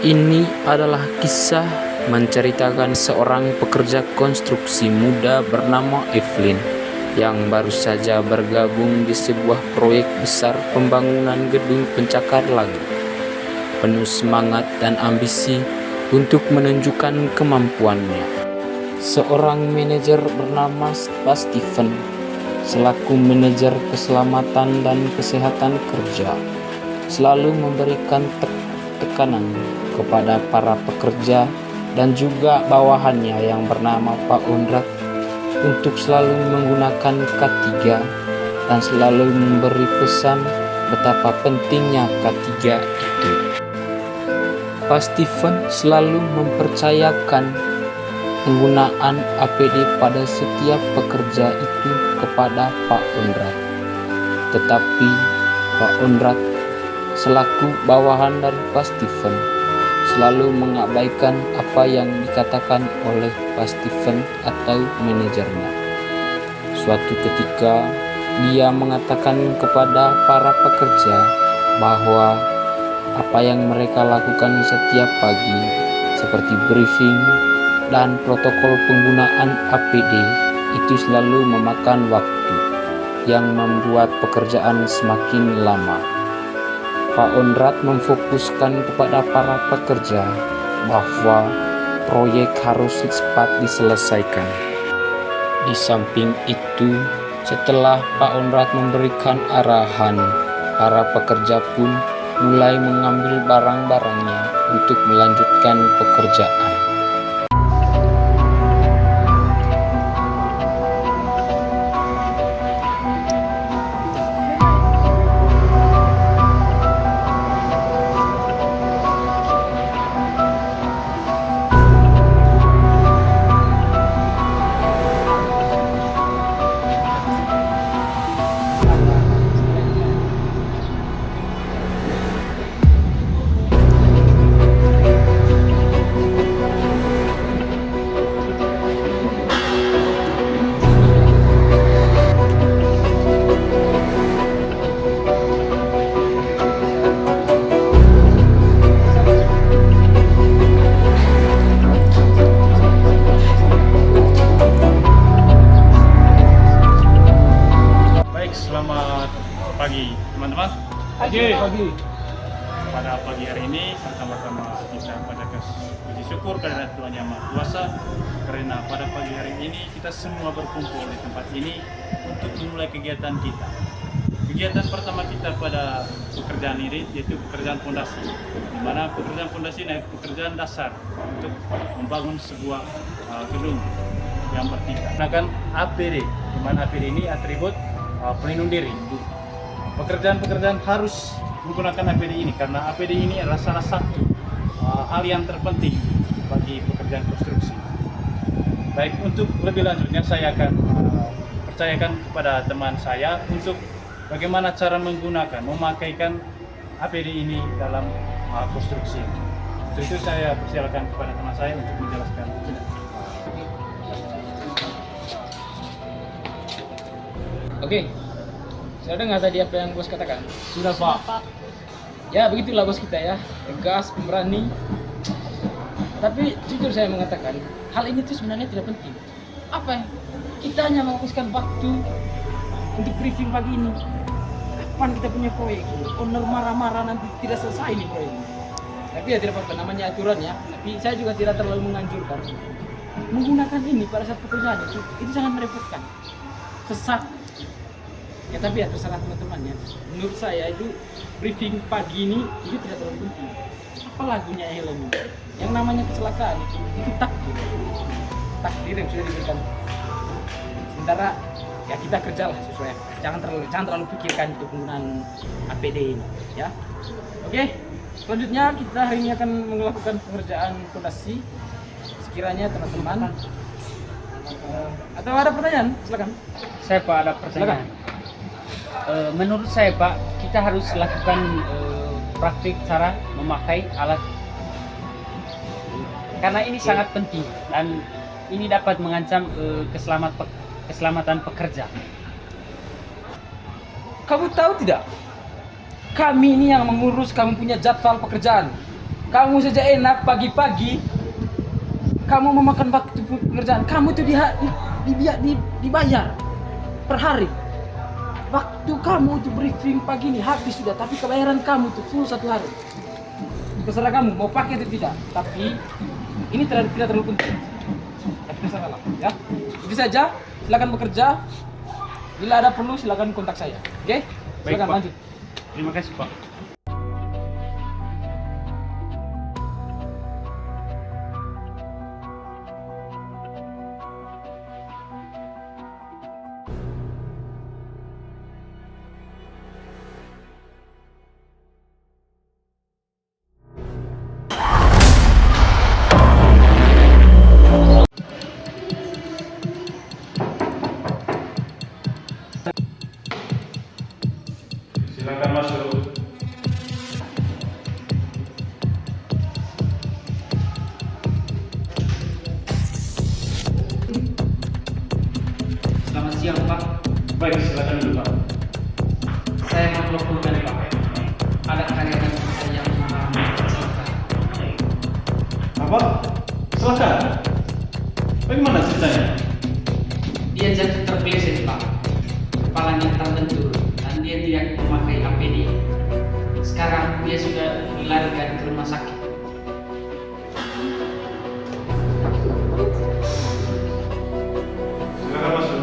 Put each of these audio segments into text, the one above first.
Ini adalah kisah menceritakan seorang pekerja konstruksi muda bernama Evelyn yang baru saja bergabung di sebuah proyek besar pembangunan gedung pencakar langit. Penuh semangat dan ambisi untuk menunjukkan kemampuannya, seorang manajer bernama Pak Steven selaku manajer keselamatan dan kesehatan kerja selalu memberikan tekanan kepada para pekerja dan juga bawahannya yang bernama Pak Ondrat untuk selalu menggunakan K3 dan selalu memberi pesan betapa pentingnya K3 itu. Pak Steven selalu mempercayakan penggunaan APD pada setiap pekerja itu kepada Pak Ondrat. Tetapi Pak Ondrat selaku bawahan dari Pak Steven selalu mengabaikan apa yang dikatakan oleh Pak Steven atau manajernya. Suatu ketika dia mengatakan kepada para pekerja bahwa apa yang mereka lakukan setiap pagi seperti briefing dan protokol penggunaan APD itu selalu memakan waktu yang membuat pekerjaan semakin lama. Pak Ondrat memfokuskan kepada para pekerja bahwa proyek harus cepat diselesaikan. Di samping itu, setelah Pak Ondrat memberikan arahan, para pekerja pun mulai mengambil barang-barangnya untuk melanjutkan pekerjaan. Selamat pagi teman-teman. Pagi. Pada pagi hari ini pertama-tama kita panjatkan puji syukur kepada Tuhan Yang Maha Kuasa karena pada pagi hari ini kita semua berkumpul di tempat ini untuk memulai kegiatan kita. Kegiatan pertama kita pada pekerjaan ini yaitu pekerjaan fondasi, di mana pekerjaan fondasi adalah pekerjaan dasar untuk membangun sebuah gedung yang bertingkat. Gunakan APD, di mana APD ini atribut pelindung diri. Pekerjaan-pekerjaan harus menggunakan APD ini karena APD ini adalah salah satu hal yang terpenting bagi pekerjaan konstruksi. Baik, untuk lebih lanjutnya saya akan percayakan kepada teman saya untuk bagaimana cara memakaikan APD ini dalam konstruksi. Untuk itu saya persilakan kepada teman saya untuk menjelaskan. Oke, sudah dengar tadi apa yang bos katakan? Sudah Pak. Ya begitulah bos kita ya, tegas, pemberani. Tapi jujur saya mengatakan, hal ini tuh sebenarnya tidak penting. Apa ya? Kita hanya menghabiskan waktu untuk briefing pagi ini. Kapan kita punya proyek? Owner marah-marah nanti tidak selesai nih proyek. Tapi ya tidak apa-apa, namanya aturan ya. Tapi saya juga tidak terlalu menganjurkan menggunakan ini pada saat pekerjaan itu sangat merepotkan, sesak. Ya tapi ya terserah teman-teman ya. Menurut saya itu briefing pagi ini itu tidak terlalu penting. Apa lagunya helm? Yang namanya kecelakaan itu takdir. Takdir yang sudah diberikan. Sementara ya kita kerjalah sesuai. Jangan terlalu pikirkan itu penggunaan APD ini ya. Oke. Selanjutnya kita hari ini akan melakukan pengerjaan fondasi. Sekiranya teman-teman atau ada pertanyaan, silakan. Saya Pak ada pertanyaan. Menurut saya Pak, kita harus lakukan praktik cara memakai alat karena ini sangat penting dan ini dapat mengancam keselamatan pekerja. Kamu tahu tidak? Kami ini yang mengurus kamu punya jadwal pekerjaan. Kamu saja enak pagi-pagi kamu memakan waktu pekerjaan. Kamu tuh dibayar per hari. Waktu kamu untuk briefing pagi ini habis sudah, tapi kebayaran kamu tuh full 1 hari. Terserah kamu mau pakai atau tidak. Tapi ini tidak terlalu penting. Tapi terserah lah, ya. Itu saja. Silakan bekerja. Bila ada perlu silakan kontak saya. Oke? Baik, Silakan Pak. lanjut. Terima kasih, Pak. Silakan masuk. Selamat siang Pak. Baik, silakan dulu, Pak. Saya mau melaporkan Pak. Ada karyawan kita yang mengalami kecelakaan. Apa? Silakan. Bagaimana ceritanya? Dia jatuh terpeleset Pak. Kepalanya terbentur dan dia tidak memakai APD. Sekarang dia sudah dilarikan ke rumah sakit. Silakan masuk.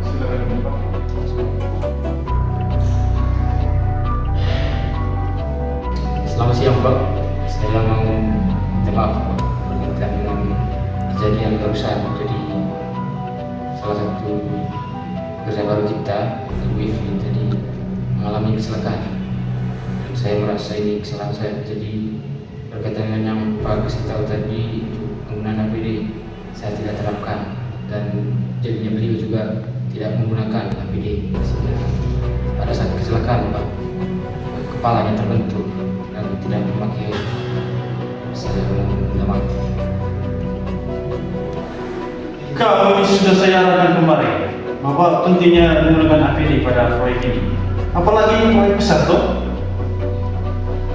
Silakan dulu, Pak. Selamat siang Pak, saya mau minta maaf Pak berkaitan dengan kejadian barusan. Jadi salah satu pekerja baru kita, Ibu Evelyn, tadi mengalami kecelakaan. Dan saya merasa ini kesalahan saya. Jadi berkaitan dengan yang Pak kasih tahu tadi untuk penggunaan APD, saya tidak terapkan, dan jadinya beliau juga tidak menggunakan APD. Sehingga pada saat kecelakaan Pak, kepalanya terbentur dan tidak memakai. Saya minta maaf. Kami sudah saya arahkan kemarin bahwa pentingnya menggunakan APD pada proyek ini. Apalagi proyek besar toh.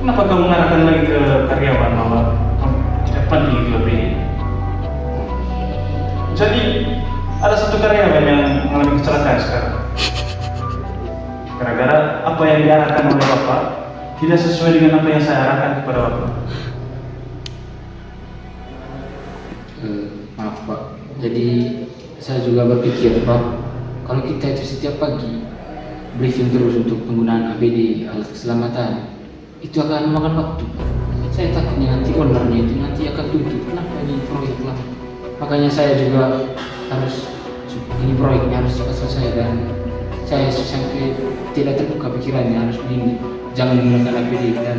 Kenapa kamu mengarahkan lagi ke karyawan bahwa tidak penting itu APD? Jadi ada satu karyawan yang mengalami kecelakaan sekarang. Gara-gara apa yang diarahkan oleh Bapak tidak sesuai dengan apa yang saya arahkan kepada Bapak. Maaf Pak, jadi saya juga berpikir Pak, kalau kita itu setiap pagi briefing terus untuk penggunaan APD, alat keselamatan, itu akan memakan waktu. Saya takutnya nanti ownernya itu nanti akan tutup. Kenapa ini proyek lah? Makanya saya juga harus, ini proyeknya harus cepat selesai, dan saya sampai tidak terbuka pikirannya harus begini, jangan menggunakan APD. Dan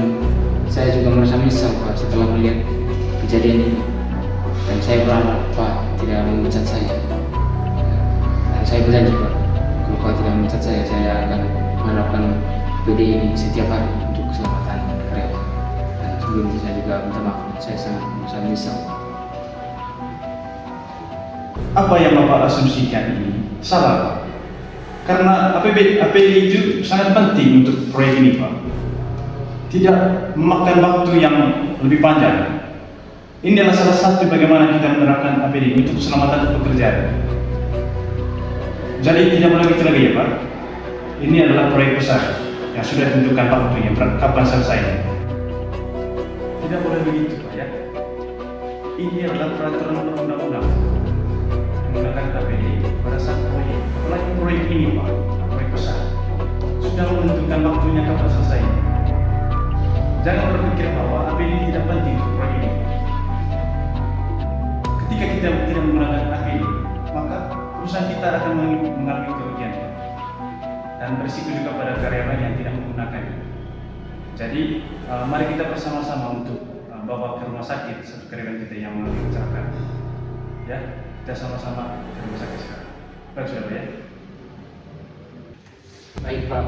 saya juga merasa menyesal Pak setelah melihat kejadian ini. Dan saya berharap Pak tidak memecat saya. Dan saya berjanji Pak, kalau Pak tidak memecat saya akan menerapkan PD ini setiap hari untuk keselamatan karyawan. Dan sebelumnya saya juga minta maaf, saya sangat merasa menyesal. Apa yang Bapak asumsikan ini salah Pak. Karena APD itu sangat penting untuk proyek ini Pak. Tidak memakan waktu yang lebih panjang. Ini adalah salah satu bagaimana kita menerapkan APD untuk keselamatan pekerjaan. Jadi tidak boleh gitu lagi ya Pak. Ini adalah proyek besar yang sudah ditentukan waktunya, kapan selesainya. Tidak boleh begitu Pak ya. Ini adalah peraturan undang-undang menggunakan APD pada saat proyek. Apalagi proyek ini Pak, proyek besar, sudah menentukan waktunya kapan selesainya. Jangan berpikir bahwa APD tidak penting untuk proyek ini. Ketika kita tidak menggunakan APD, maka perusahaan kita akan mengalami kerugian dan berisiko juga pada karyawan yang tidak menggunakannya. Jadi, mari kita bersama-sama untuk bawa ke rumah sakit satu karyawan kita yang mengalami kecelakaan. Ya, kita sama-sama ke rumah sakit sekarang. Baik, sudah ya. Baik Pak.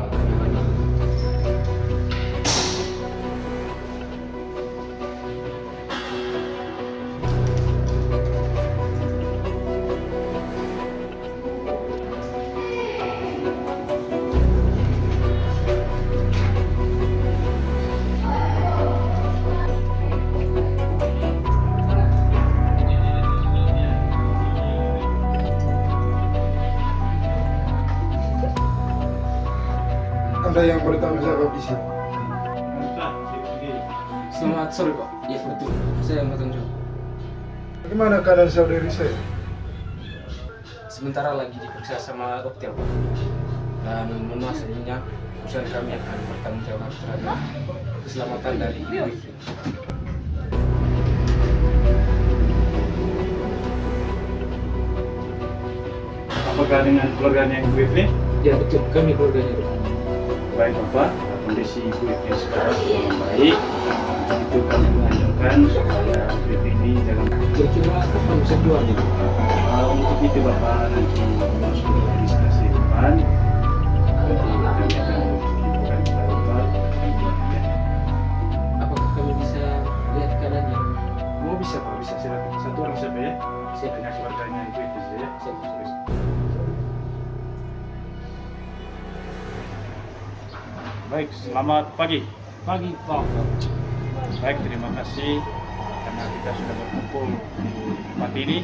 Anda yang bertanggung jawab di sini. Selamat sore Pak. Ya betul, saya yang bertanggung jawab. Bagaimana keadaan saudari saya? Sementara lagi diperiksa sama dokter Pak. Dan mohon maaf sebelumnya, perusahaan kami akan bertanggung jawab terhadap keselamatan dari ibu Ifri. Apakah dengan keluarganya Ibu Ifri? Ya betul, kami keluarganya Pak. Baik Bapak, kondisi Ibu Ifri sekarang sudah membaik. Itu kami menganjurkan supaya Ibu Ifri ini jangan. Kira-kira kapan bisa keluarnya? Untuk itu Bapak nanti masuk ke administrasi depan. Nanti kami akan menunjukkan kepada Bapak. Ya. Apakah kami bisa lihat keadaannya? Oh bisa Pak, bisa silakan. Satu orang siapa ya? Siap. Dengan keluarganya Ibu Ifri ya. Siap. Baik, selamat pagi. Pagi Pak. Baik, terima kasih karena kita sudah berkumpul di tempat ini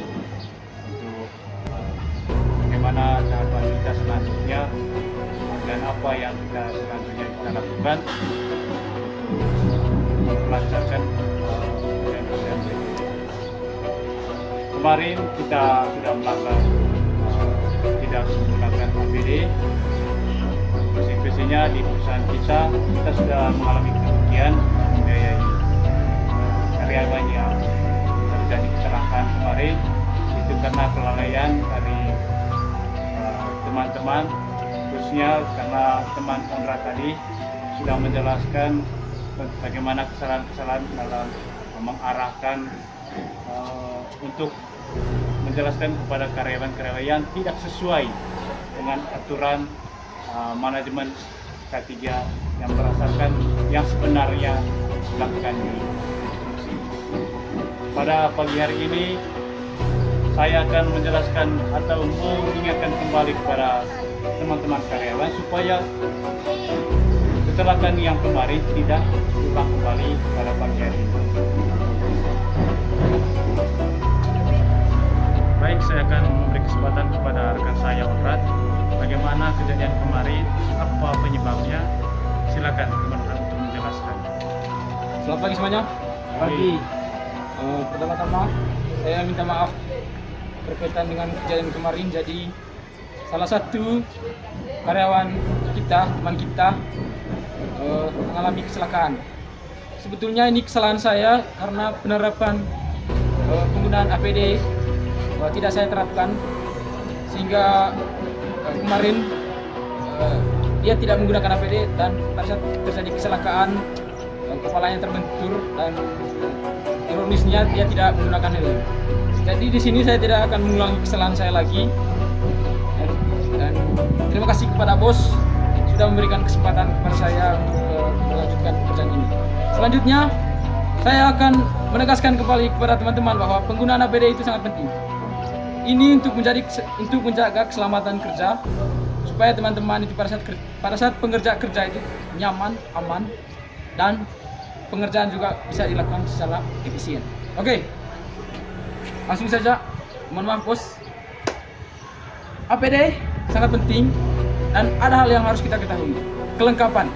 untuk bagaimana tahapan kita selanjutnya dan apa yang kita selanjutnya kita lakukan untuk melancarkan penyelesaian ini. Kemarin kita sudah melakukan tidak menggunakan APD. Biasanya di perusahaan kita sudah mengalami kerugian membiayai karyawan yang terjadi kecelakaan kemarin itu karena kelalaian dari teman-teman, khususnya karena teman kontrak tadi sudah menjelaskan bagaimana kesalahan-kesalahan dalam mengarahkan untuk menjelaskan kepada karyawan-karyawan yang tidak sesuai dengan aturan manajemen K3 yang berdasarkan yang sebenarnya dilakukan di instruksi. Pada pagi hari ini saya akan menjelaskan atau mengingatkan kembali kepada teman-teman karyawan supaya kecelakaan yang kemarin tidak berulang kembali pada pagi hari ini. Baik, saya akan memberi kesempatan kepada rekan saya Odrat. Bagaimana kejadian kemarin, apa penyebabnya? Silakan teman-teman untuk menjelaskan. Selamat pagi semuanya. Pagi. Pertama-tama saya minta maaf berkaitan dengan kejadian kemarin. Jadi salah satu karyawan kita, teman kita mengalami kecelakaan. Sebetulnya ini kesalahan saya karena penerapan penggunaan APD tidak saya terapkan sehingga kemarin dia tidak menggunakan APD dan pada saat terjadi kecelakaan kepalanya terbentur dan ironisnya dia tidak menggunakan helm. Jadi di sini saya tidak akan mengulangi kesalahan saya lagi dan terima kasih kepada bos sudah memberikan kesempatan kepada saya untuk melanjutkan pekerjaan ini. Selanjutnya saya akan menegaskan kembali kepada teman-teman bahwa penggunaan APD itu sangat penting. Ini untuk menjaga keselamatan kerja supaya teman-teman itu pada saat pengerja kerja itu nyaman, aman dan pengerjaan juga bisa dilakukan secara efisien. Oke. Langsung saja. Mohon maaf bos. APD sangat penting dan ada hal yang harus kita ketahui. Kelengkapan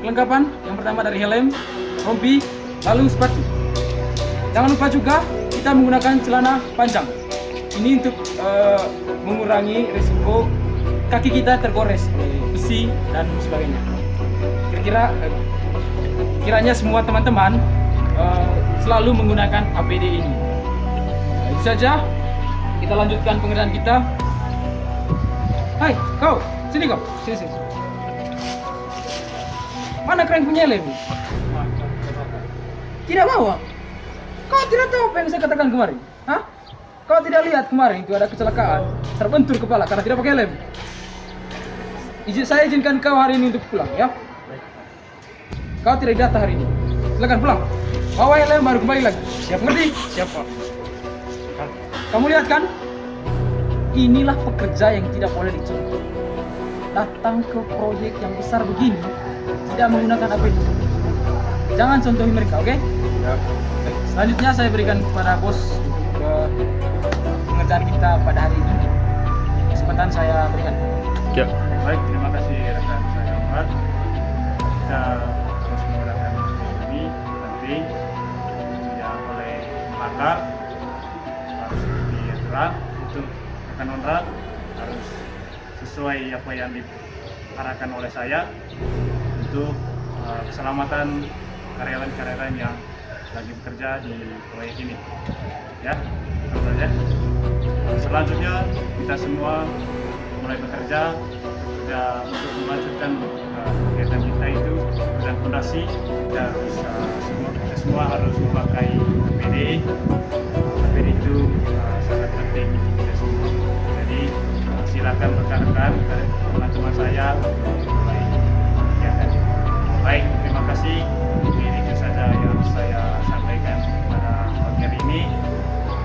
yang pertama dari helm, rompi, lalu sepatu. Jangan lupa juga kita menggunakan celana panjang. Ini untuk mengurangi risiko kaki kita tergores besi dan sebagainya. Kiranya semua teman-teman selalu menggunakan APD ini. Itu saja. Kita lanjutkan pengerjaan kita. Hai, kau, sini kau, sini. Mana keren punya helm? Tidak mau? Kau tidak tahu apa yang saya katakan kemarin? Hah? Kau tidak lihat kemarin itu ada kecelakaan, terbentur kepala karena tidak pakai helm. Saya izinkan kau hari ini untuk pulang, ya. Kau tidak data hari ini. Silakan pulang. Bawa helm baru kembali lagi. Siap, ngerti? Siap Pak. Kamu lihat kan? Inilah pekerja yang tidak boleh dicontoh. Datang ke proyek yang besar begini tidak menggunakan APD. Jangan contohi mereka, oke? Ya. Selanjutnya saya berikan kepada bos untuk pengerjaan kita pada hari ini. Kesempatan saya berikan. Ya. Baik, terima kasih rekan saya Omar. kita harus menggunakan ini penting tidak boleh melanggar, harus ikuti aturan untuk rekan onrak, harus sesuai apa yang diarahkan oleh saya untuk keselamatan karyawan-karyawan yang lagi bekerja di proyek ini. Ya, itu saja. Selanjutnya kita semua mulai bekerja untuk melanjutkan kegiatan kita itu dan fondasi kita semua harus memakai APD. APD itu sangat penting kita semua. Jadi silakan rekan-rekan teman-teman saya mulai kegiatan. Baik, terima kasih. Ini saja yang saya sampaikan pada pagi hari ini.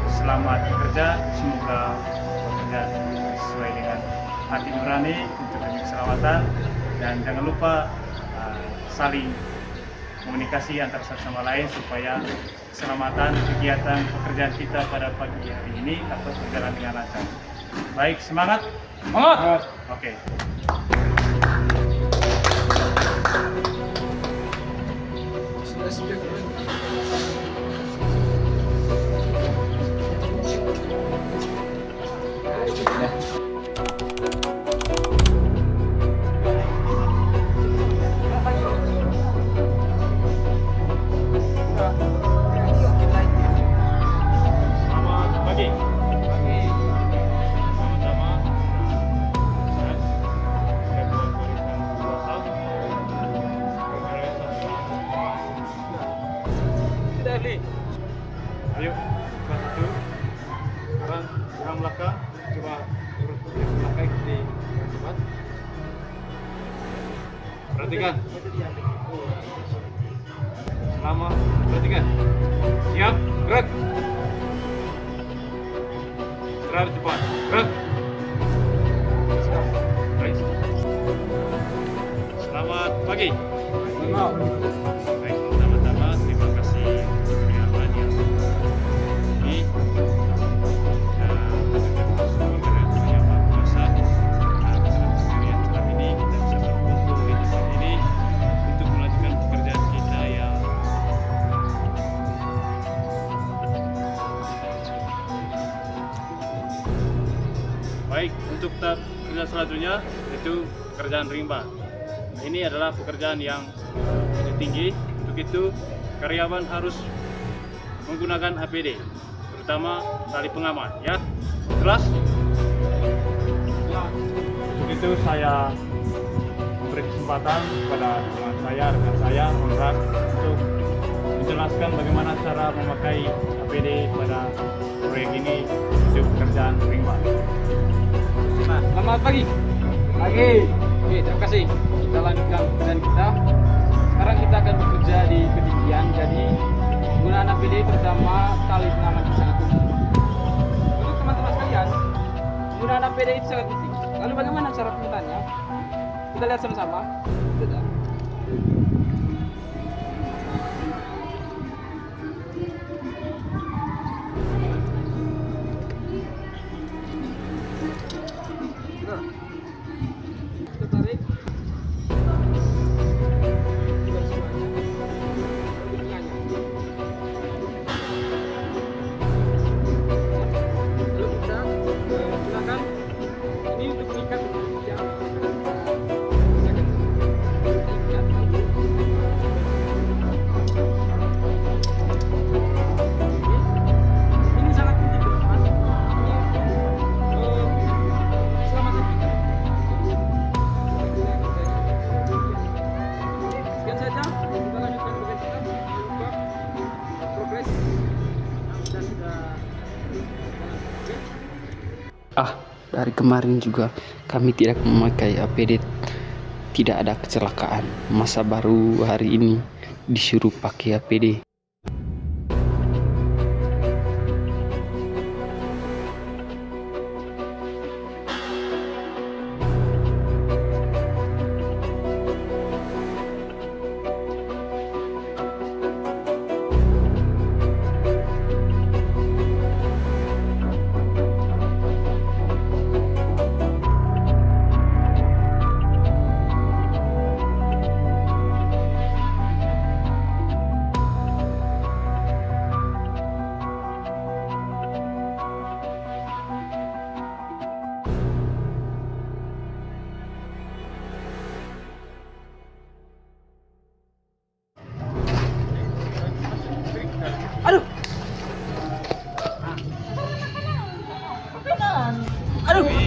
Selamat bekerja, semoga bekerja sesuai dengan hati nurani untuk demi keselamatan, dan jangan lupa saling komunikasi antara satu sama lain supaya keselamatan kegiatan pekerjaan kita pada pagi hari ini dapat berjalan dengan lancar. Baik, semangat. Semangat. Oke. Selamat pagi. Sama-sama. Saya buat barisan puasa. Sudah, Li. Ayo, kelas 1. Sekarang gerak belakang. Coba urut belakang di tempat. Perhatikan. Selama perhatikan. Siap, gerak. Gerak cepat. Gerak. Baik. Selamat pagi. Baik, pertama-tama terima kasih karyawan yang ini dan semua yang berkuasa karya malam ini kita bisa berkumpul di tempat ini untuk melanjutkan pekerjaan kita yang baik. Untuk tahap kerja selanjutnya itu pekerjaan rimba. Nah, ini adalah pekerjaan yang cukup tinggi. Untuk itu karyawan harus menggunakan APD, terutama tali pengaman. Ya, jelas? Untuk itu saya memberi kesempatan kepada teman saya, rekan saya, kontrak untuk menjelaskan bagaimana cara memakai APD pada proyek ini untuk pekerjaan rimba. Nah, selamat pagi. Pagi. Oke, terima kasih. Kita lanjutkan pekerjaan kita. Sekarang kita akan bekerja di ketinggian, jadi penggunaan APD terutama tali pengaman itu sangat penting. Untuk teman-teman sekalian, penggunaan APD itu sangat penting. Lalu bagaimana cara penggunaannya? Kita lihat sama-sama. Sudah. Kita tarik. Lalu kita gunakan ini untuk mengikat yang ini sangat penting teman-teman. Ini keselamatan kita. Sekian saja, kita lanjutkan tugas kita. Jangan lupa progres yang sudah Dari kemarin juga kami tidak memakai APD, tidak ada kecelakaan. Masa baru hari ini disuruh pakai APD.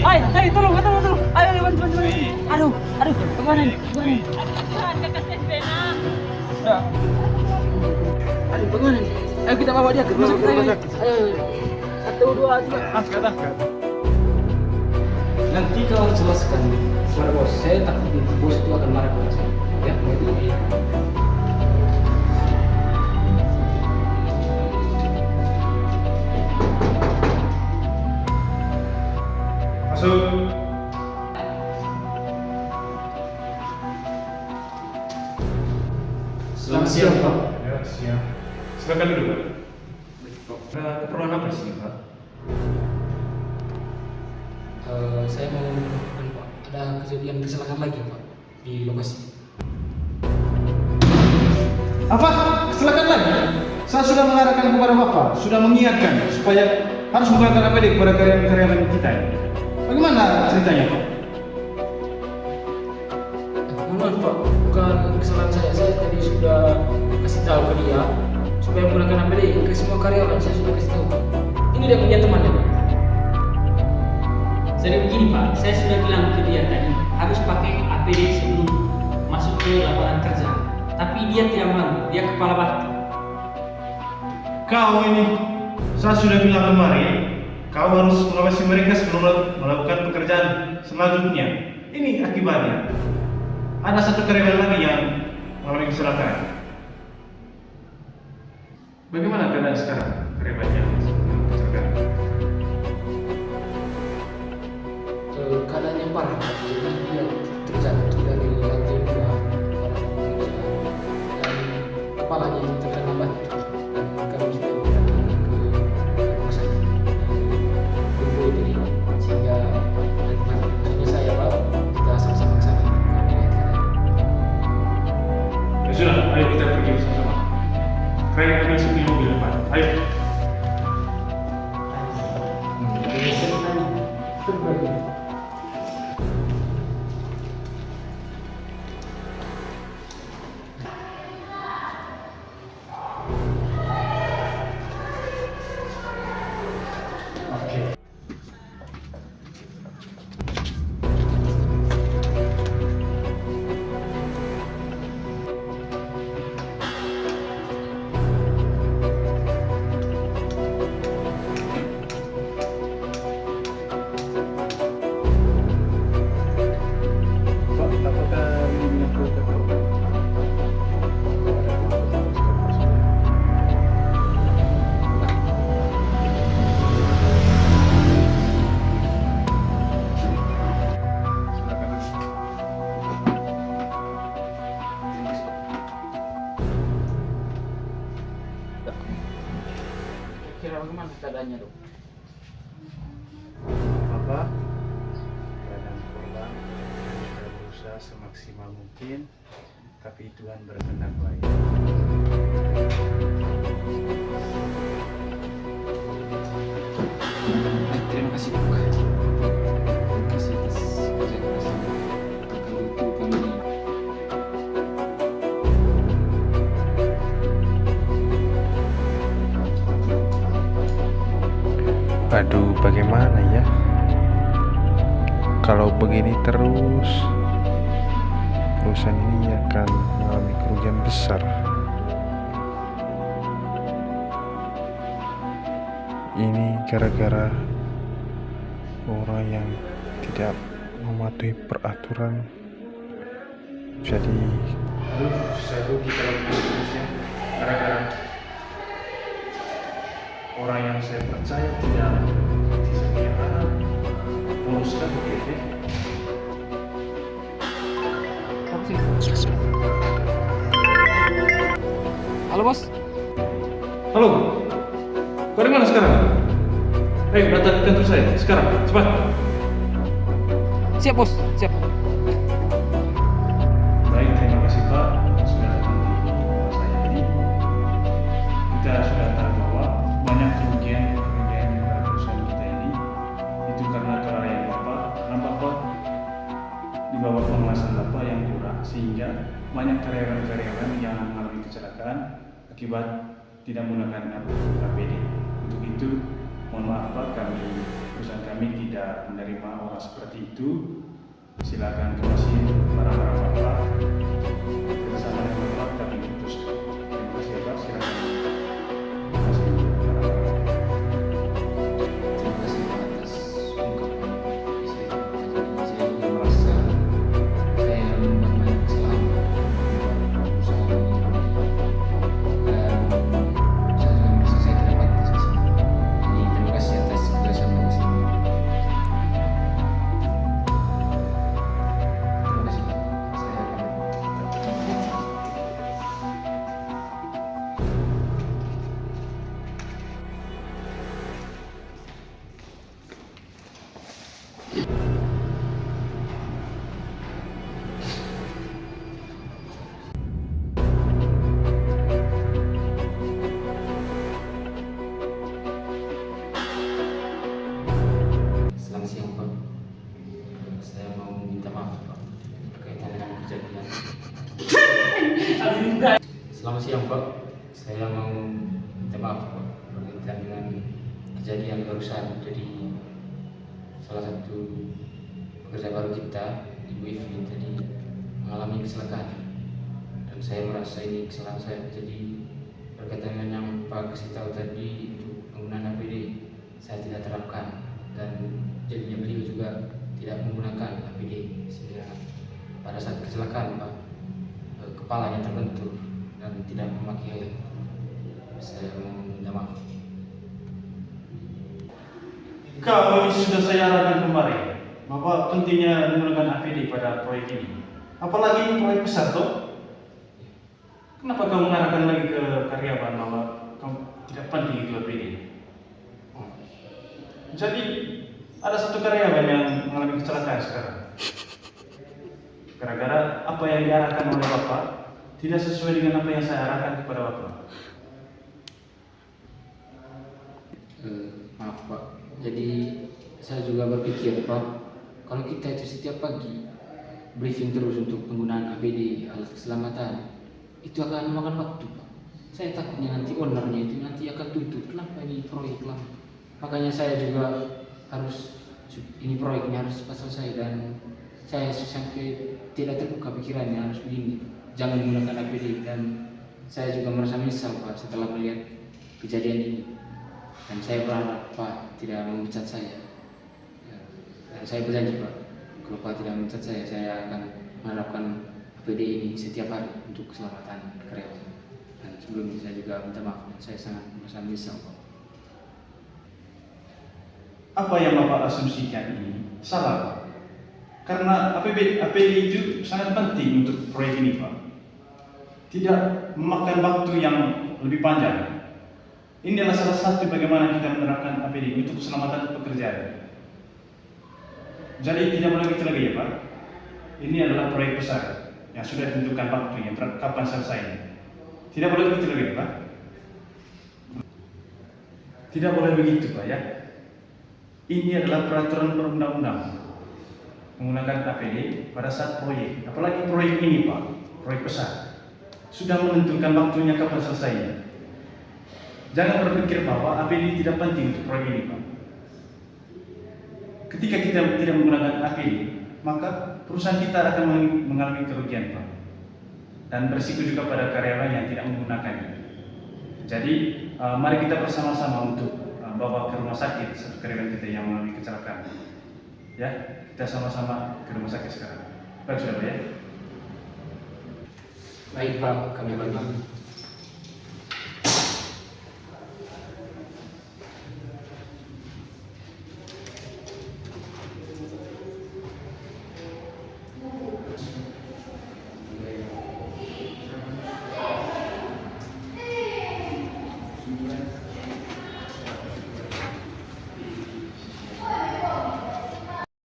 Hai, tolong. Ayo, bantu. Aduh, kemana nih? Sudah. Aduh, bagaimana nih? Ayo kita bawa dia ke rumah sakit. Ayo. 1, 2, 3. Angkat. Nanti kau harus jelaskan kepada bos. Saya takut bos itu akan marah kepada saya. Ya, itu. Masuk. Selamat siang, Pak. Ya, siap. Silakan dulu, Pak. Ada keperluan apa sih, Pak? Saya mau menunjukkan, Pak, ada kejadian kecelakaan lagi, Pak, di lokasi. Apa? Kecelakaan lagi? Saya sudah mengarahkan kepada Bapak, sudah mengingatkan supaya harus menggunakan APD kepada karyawan-karyawan kita ini. Bagaimana ceritanya, Pak? Mohon, Pak, bukan kesalahan saya. Saya tadi sudah kasih tahu ke dia supaya menggunakan APD ke semua karyawan. Saya sudah kasih tahu, Pak. Ini dia punya temannya, Pak. Jadi begini Pak, saya sudah bilang ke dia tadi harus pakai APD sebelum masuk ke lapangan kerja. Tapi dia tidak mau, dia kepala batu. Kau ini, saya sudah bilang kemarin, kau harus mengawasi mereka sebelum melakukan pekerjaan selanjutnya. Ini akibatnya. Ada satu karyawan lagi yang mengalami kecelakaan. Bagaimana keadaan sekarang karyawan yang kecelakaan? Keadaannya parah, Pak. Jadi dia terjatuh dari lantai 2 dan kepalanya terkena batu. Dan kami sudah berangkat ke rumah sakit. Tunggu ini, sehingga maksudnya saya, Pak, kita sama-sama ke sana. Ya sudah, ayo kita pergi bersama-sama. Kalian ambil sepi mobil depan. Ayo. Pak, apakah ini menyangkut protokol? Kira bagaimana keadaannya, Dok? Apa? Keadaan korban kita berusaha semaksimal mungkin, tapi Tuhan berkehendak lain. Terima kasih, Dok. Terima kasih atas kerja keras Anda. Untuk kami Aduh, bagaimana ya? Kalau begini terus, perusahaan ini akan mengalami kerugian besar. Ini gara-gara orang yang tidak mematuhi peraturan. Jadi, Saya rugi kalau bisnisnya gara-gara orang yang saya percaya tidak setia, meluruskan OPD. Halo, Bos. Halo, kau di mana sekarang? Ayo datang ke kantor saya sekarang, cepat. Siap, Bos. Siap. Baik, terima kasih Pak sudah datang di tempat saya ini. Kita sudah tahu bahwa banyak kerugian pada perusahaan kita ini itu karena kelalaian Bapak, karena Bapak di bawah pengawasan Bapak yang kurang sehingga banyak karyawan-karyawan yang mengalami kecelakaan akibat tidak menggunakan APD. Untuk itu, mohon maaf Pak, kami perusahaan kami tidak menerima orang seperti itu. Silakan kemasin barang-barang Bapak bersama dengan Bapak kami putuskan. Terima kasih Bapak, silakan. Terima kasih barang-barang. Terima kasih Pak atas ungkapan saya juga merasa saya membuat banyak kesalahan dalam usaha ini dan saya juga merasa saya tidak pantas di sini. Jadi terima kasih atas kerjasama di sini. Terima kasih Pak. Saya akan Selamat siang Pak. Saya mau minta maaf Pak berkaitan dengan kejadian. Selamat siang Pak. Saya mau minta maaf Pak berkaitan dengan kejadian barusan. Jadi salah satu pekerja baru kita, Ibu Evelyn tadi mengalami kecelakaan dan saya merasa ini kesalahan saya. Jadi berkaitan dengan yang Pak kasih tahu tadi untuk penggunaan APD saya tidak terapkan dan jadinya beliau juga tidak menggunakan APD sehingga pada saat kecelakaan Pak kepalanya terbentur dan tidak memakai helm. Saya minta maaf. Kalau sudah saya arahkan kemarin, Bapak pentingnya menggunakan APD pada proyek ini. Apalagi ini proyek besar toh. Kenapa kamu mengarahkan lagi ke karyawan bahwa kamu tidak penting itu APD? Jadi ada satu karyawan yang mengalami kecelakaan sekarang. Gara-gara apa yang diarahkan oleh Bapak tidak sesuai dengan apa yang saya arahkan kepada Bapak. Maaf Pak. Jadi saya juga berpikir Pak, kalau kita itu setiap pagi briefing terus untuk penggunaan APD alat keselamatan, itu akan memakan waktu Pak. Saya takutnya nanti ownernya itu nanti akan tuntut, kenapa ini proyek lama. Makanya saya juga harus, ini proyeknya harus cepat selesai dan saya sampai tidak terbuka pikirannya harus begini, jangan menggunakan APD. Dan saya juga merasa menyesal Pak setelah melihat kejadian ini. Dan saya berharap Pak tidak memecat saya. Dan saya berjanji Pak, kalau Pak tidak memecat saya akan menerapkan APD ini setiap hari untuk keselamatan karyawan. Dan sebelumnya saya juga minta maaf, dan saya sangat merasa menyesal Pak. Apa yang Bapak asumsikan ini salah Pak. Karena APD itu sangat penting untuk proyek ini Pak. Tidak memakan waktu yang lebih panjang. Ini adalah salah satu bagaimana kita menerapkan APD untuk keselamatan pekerjaan. Jadi tidak boleh begitu lagi ya Pak. Ini adalah proyek besar yang sudah ditentukan waktunya, kapan selesainya. Tidak boleh begitu lagi Pak. Tidak boleh begitu Pak ya. Ini adalah peraturan perundang-undang menggunakan APD pada saat proyek. Apalagi proyek ini Pak, proyek besar. Sudah menentukan waktunya kapan selesainya. Jangan berpikir bahwa APD tidak penting untuk proyek ini Pak. Ketika kita tidak menggunakan APD, maka perusahaan kita akan mengalami kerugian Pak. Dan berisiko juga pada karyawan yang tidak menggunakannya. Jadi mari kita bersama-sama untuk bawa ke rumah sakit satu karyawan kita yang mengalami kecelakaan. Ya, kita sama-sama ke rumah sakit sekarang. Baik sudah Pak ya. Baik Pak, kami bantu.